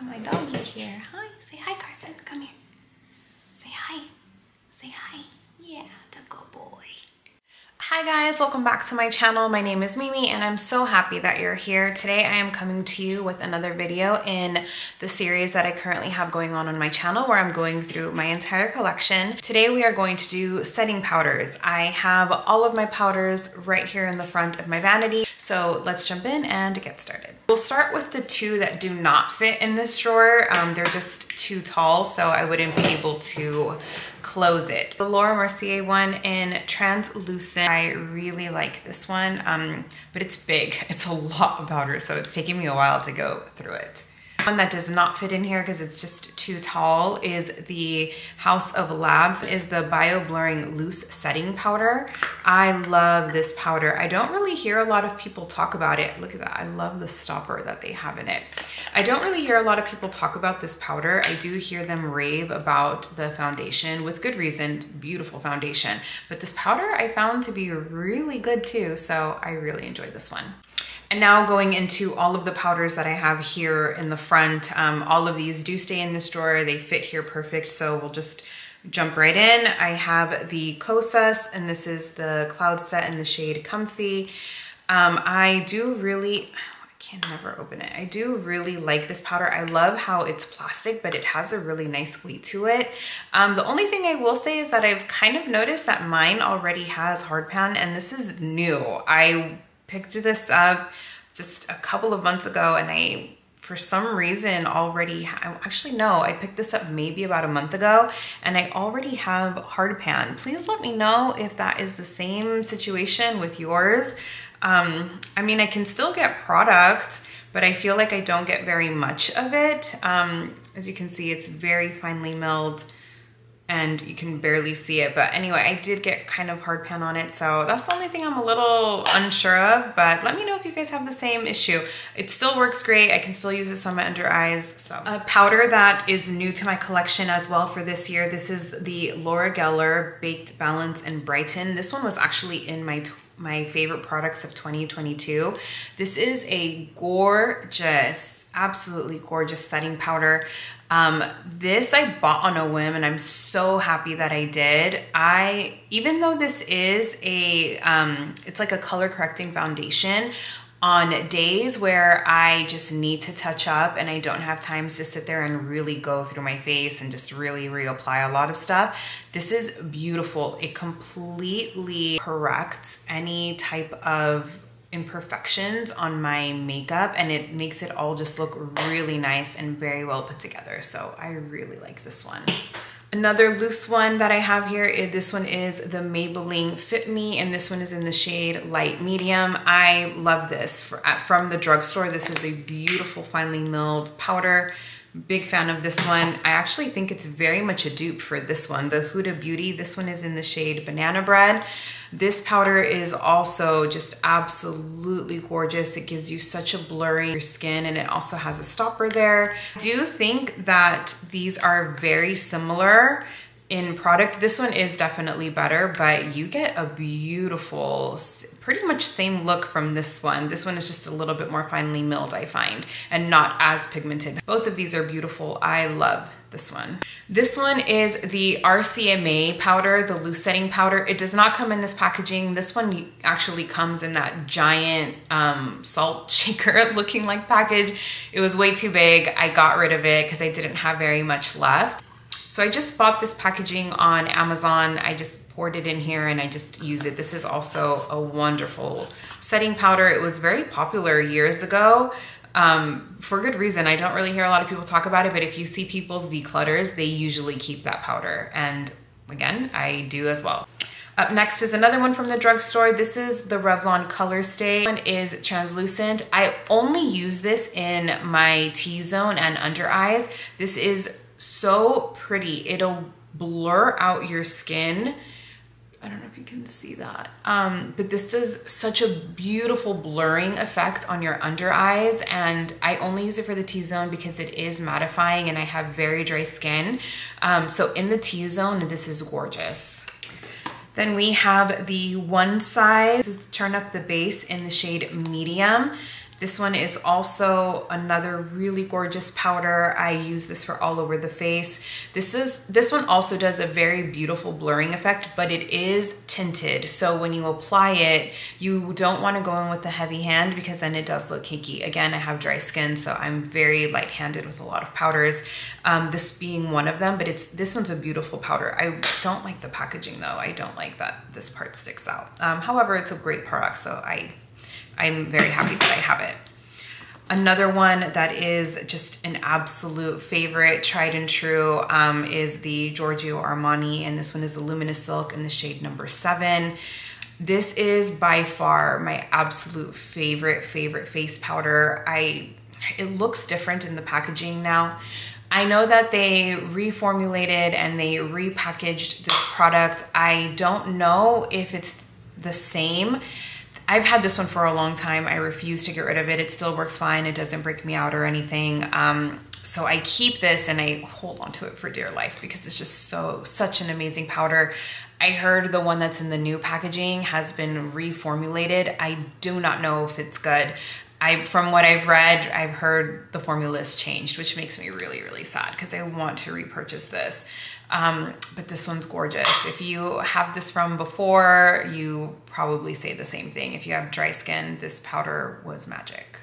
My doggy here. Hi. Say hi, Carson. Come here. Say hi. Say hi. Yeah, the good boy. Hi guys, welcome back to my channel. My name is Mimi and I'm so happy that you're here. Today I am coming to you with another video in the series that I currently have going on my channel where I'm going through my entire collection. Today we are going to do setting powders. I have all of my powders right here in the front of my vanity. So let's jump in and get started. We'll start with the two that do not fit in this drawer. They're just too tall, so I wouldn't be able to close it. The Laura Mercier one in translucent. I really like this one, but it's big. It's a lot of powder, so it's taking me a while to go through it. One that does not fit in here because it's just too tall is the House of Labs, is the Bio Blurring Loose Setting Powder. I love this powder. I don't really hear a lot of people talk about it. Look at that. I love the stopper that they have in it. I don't really hear a lot of people talk about this powder. I do hear them rave about the foundation with good reason. Beautiful foundation. But this powder I found to be really good too, so I really enjoyed this one. And now going into all of the powders that I have here in the front. All of these do stay in this drawer. They fit here perfect, so we'll just jump right in. I have the Kosas, and this is the Cloud Set in the shade Comfy. I can never open it. I do really like this powder. I love how it's plastic, but it has a really nice weight to it. The only thing I will say is that I've kind of noticed that mine already has hard pan, and this is new. I picked this up just a couple of months ago, and I, for some reason, I picked this up maybe about a month ago, and I already have hard pan. Please let me know if that is the same situation with yours. I mean, I can still get product, but I feel like I don't get very much of it. As you can see, it's very finely milled and you can barely see it. But anyway, I did get kind of hard pan on it. So that's the only thing I'm a little unsure of, but let me know if you guys have the same issue. It still works great. I can still use this on my under eyes. So a powder that is new to my collection as well for this year. This is the Laura Geller Baked Balance and Brighten. This one was actually in my favorite products of 2022. This is a gorgeous, absolutely gorgeous setting powder. This I bought on a whim, and I'm so happy that I did. Even though this is it's like a color correcting foundation, on days where I just need to touch up and I don't have time to sit there and really go through my face and just really reapply a lot of stuff, this is beautiful. It completely corrects any type of imperfections on my makeup, and it makes it all just look really nice and very well put together. So I really like this one. Another loose one that I have here, this one is the Maybelline Fit Me, and this one is in the shade Light Medium. I love this from the drugstore. This is a beautiful finely milled powder. Big fan of this one. I actually think it's very much a dupe for this one, the Huda Beauty. This one is in the shade Banana Bread. This powder is also just absolutely gorgeous. It gives you such a blurry skin, and it also has a stopper there. I do think that these are very similar in product. This one is definitely better, but you get a beautiful, pretty much same look from this one. This one is just a little bit more finely milled, I find, and not as pigmented. Both of these are beautiful. I love this one. This one is the RCMA powder, the loose setting powder. It does not come in this packaging. This one actually comes in that giant salt shaker looking like package. It was way too big. I got rid of it because I didn't have very much left. So I just bought this packaging on Amazon. I just poured it in here and I just use it. This is also a wonderful setting powder. It was very popular years ago for good reason. I don't really hear a lot of people talk about it, but if you see people's declutters, they usually keep that powder. And again, I do as well. Up next is another one from the drugstore. This is the Revlon Color Stay. This one is translucent. I only use this in my T-zone and under eyes. This is so pretty. It'll blur out your skin. I don't know if you can see that, but this does such a beautiful blurring effect on your under eyes, and I only use it for the T-zone because it is mattifying and I have very dry skin. So in the T-zone, this is gorgeous. Then we have the One Size. This is Turn Up the Base in the shade Medium. This one is also another really gorgeous powder. I use this for all over the face. This one also does a very beautiful blurring effect, but it is tinted. So when you apply it, you don't want to go in with the heavy hand because then it does look cakey. Again, I have dry skin, so I'm very light-handed with a lot of powders. This being one of them, but this one's a beautiful powder. I don't like the packaging though. I don't like that this part sticks out. However, it's a great product, so I'm very happy that I have it. Another one that is just an absolute favorite, tried and true, is the Giorgio Armani, and this one is the Luminous Silk in the shade number 7. This is by far my absolute favorite face powder. It looks different in the packaging now. I know that they reformulated and they repackaged this product. I don't know if it's the same. I've had this one for a long time. I refuse to get rid of it. It still works fine. It doesn't break me out or anything. So I keep this and I hold on to it for dear life because it's just such an amazing powder. I heard the one that's in the new packaging has been reformulated. I do not know if it's good. From what I've read, I've heard the formula is changed, which makes me really, really sad because I want to repurchase this. But this one's gorgeous. If you have this from before, you probably say the same thing. If you have dry skin, this powder was magic.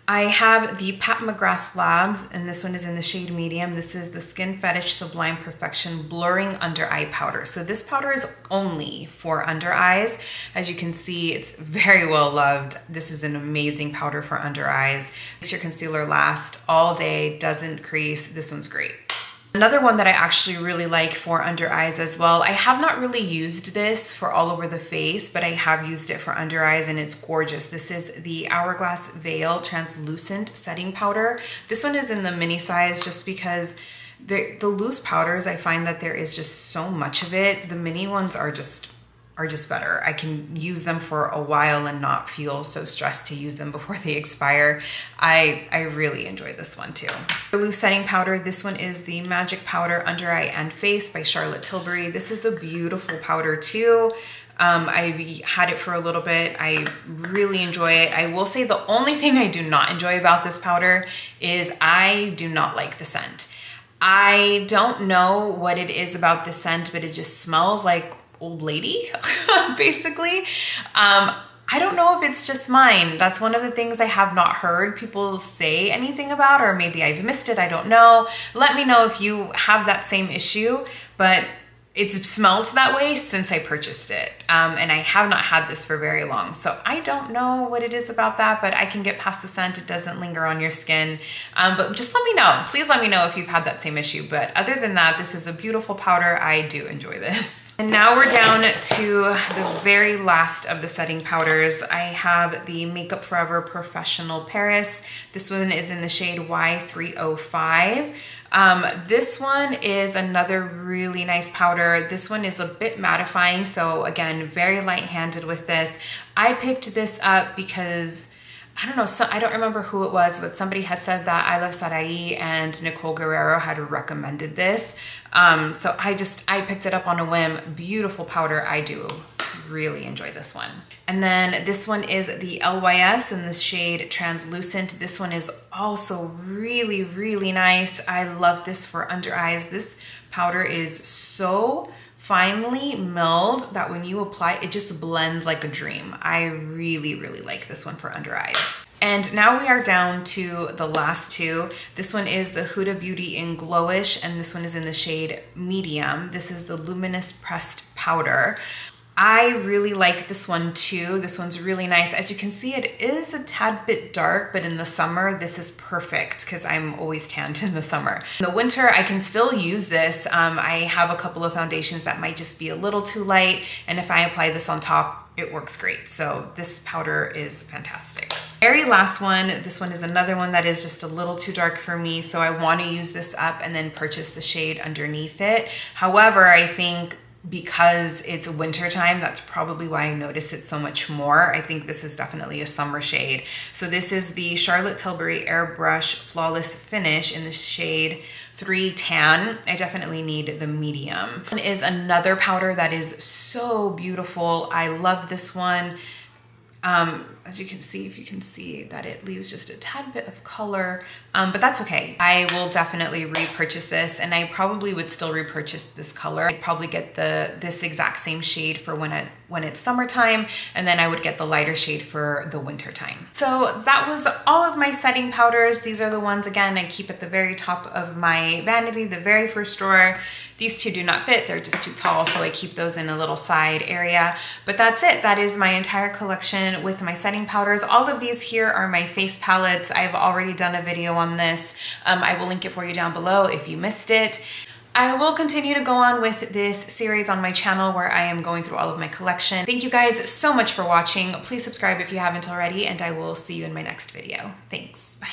I have the Pat McGrath Labs, and this one is in the shade medium. This is the Skin Fetish Sublime Perfection Blurring Under Eye Powder. So this powder is only for under eyes. As you can see, it's very well loved. This is an amazing powder for under eyes. Makes your concealer last all day, doesn't crease. This one's great. Another one that I actually really like for under eyes as well. I have not really used this for all over the face, but I have used it for under eyes and it's gorgeous. This is the Hourglass Veil Translucent Setting Powder. This one is in the mini size just because the loose powders, I find that there is just so much of it. The mini ones are just better. I can use them for a while and not feel so stressed to use them before they expire. I really enjoy this one too. The loose setting powder, this one is the Magic Powder Under Eye and Face by Charlotte Tilbury. This is a beautiful powder too. I've had it for a little bit. I really enjoy it. I will say the only thing I do not enjoy about this powder is I do not like the scent. I don't know what it is about the scent, but it just smells like old lady, basically. I don't know if it's just mine. That's one of the things I have not heard people say anything about, or maybe I've missed it. I don't know. Let me know if you have that same issue, but it's smelled that way since I purchased it. And I have not had this for very long. So I don't know what it is about that, but I can get past the scent. It doesn't linger on your skin. But just let me know. Please let me know if you've had that same issue. But other than that, this is a beautiful powder. I do enjoy this. And now we're down to the very last of the setting powders. I have the Makeup Forever Professional Paris. This one is in the shade Y305. This one is another really nice powder. This one is a bit mattifying, so again, very light-handed with this. I picked this up because I don't know, I don't remember who it was, but somebody had said that I Love Sarai and Nicole Guerrero had recommended this. So I picked it up on a whim. Beautiful powder. I do really enjoy this one. And then this one is the LYS in the shade Translucent. This one is also really, really nice. I love this for under eyes. This powder is so finely milled that when you apply it just blends like a dream. I really, really like this one for under eyes. And now we are down to the last two. This one is the Huda Beauty in Glowish, and this one is in the shade Medium. This is the Luminous Pressed Powder. I really like this one too. This one's really nice. As you can see, it is a tad bit dark, but in the summer, this is perfect because I'm always tanned in the summer. In the winter, I can still use this. I have a couple of foundations that might just be a little too light, and if I apply this on top, it works great. So this powder is fantastic. Very last one, this one is another one that is just a little too dark for me, so I want to use this up and then purchase the shade underneath it. However, I think because it's winter time, that's probably why I notice it so much more. I think this is definitely a summer shade. So this is the Charlotte Tilbury Airbrush Flawless Finish in the shade 3 Tan. I definitely need the medium. This is another powder that is so beautiful. I love this one. as you can see, if you can see that it leaves just a tad bit of color, but that's okay. I will definitely repurchase this, and I probably would still repurchase this color. I'd probably get this exact same shade for when it's summertime, and then I would get the lighter shade for the winter time. So that was all of my setting powders. These are the ones, again, I keep at the very top of my vanity, the very first drawer. These two do not fit, they're just too tall, so I keep those in a little side area. But that's it, that is my entire collection with my setting powders. All of these here are my face palettes. I've already done a video on this. I will link it for you down below if you missed it. I will continue to go on with this series on my channel where I am going through all of my collection. Thank you guys so much for watching. Please subscribe if you haven't already, and I will see you in my next video. Thanks, bye.